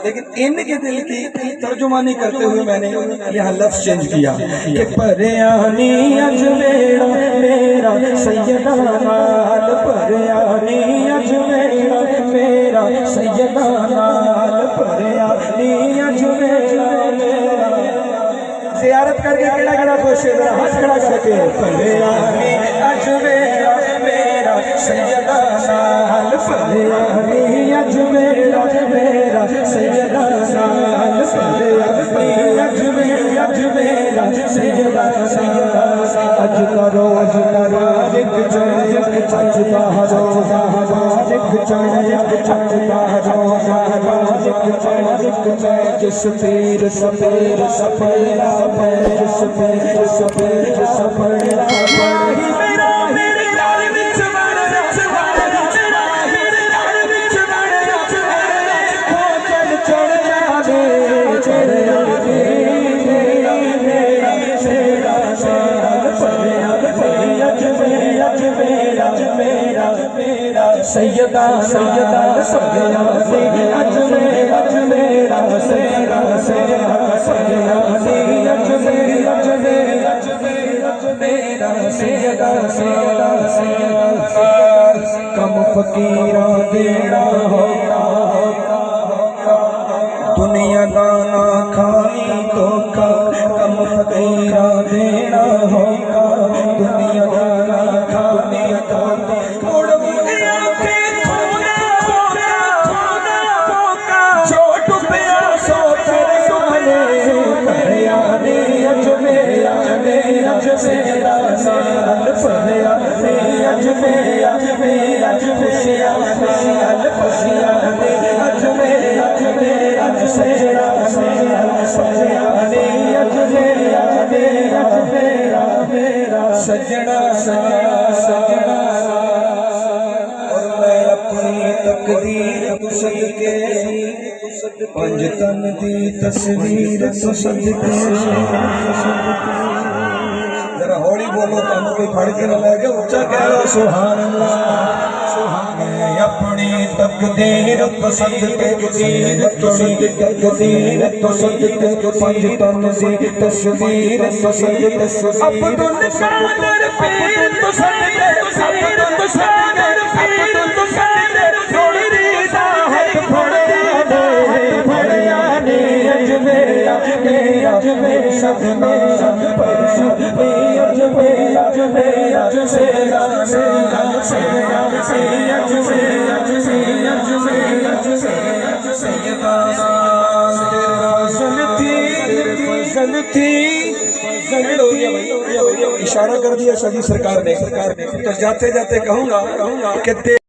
لیکن ان کے دل کی ترجمانی کرتے ہوئے میں نے یہاں لفظ چینج کیا کہ پریانی اجمیرا میرا سیدہ نال، پریانی اجمیرا میرا سیدہ نال، پریانی اجمیرا میرا۔ زیارت کر کے کیڑا کیڑا خوش ہے، ذرا ہاتھ کھڑا کر کے پریانی اجمیرا میرا سیدہ نال، پریانی اجمیرا میرا سیدہ نال، پریانی اجمیرا سیدہ سیدہ۔ اج کا روز ایک چڑھ اج کا روز ایک چڑھ اج کا روز ایک چڑھ، جس پیر سپیر سپیرا جس پیر سپیر سپیرا سیدہ سیدہ سیدہ اجمیر اجمیر سیدہ سیدہ سیدہ اجمیر اجمیر اجمیر سیدہ سیدہ سیدہ۔ کم فقیراں دینا ہوتا دنیا دانا کھائی دھوکا، کم فقیراں دینا ہوتا دنیا دانا کھائی دھوکا۔ سجنا سجنا اور میں اپنی تقدیر تو صدقے پنج تن دی تصویر تو صدقے۔ ذرا ہولی بولو، تانوں کوئی پھڑ کے نہ لے گا، اونچا کہہ لو سبحان اللہ۔ میں اپنی تقدیر تو صدقے تقدیر تو صدقے پنج تن دی تصویر تو صدقے۔ عبد القادر پیر تو صدقے عبد القادر پیر تو صدقے، تھوڑی راحت پھڑیا دے پھڑیا نے اجمیر اجمیر اجمیر سجنا پر سبھی اجمیر اجمیر اجمیر اجمیر اشارہ کر دیا شاہی سرکار نے، تو جاتے جاتے کہوں گا کہ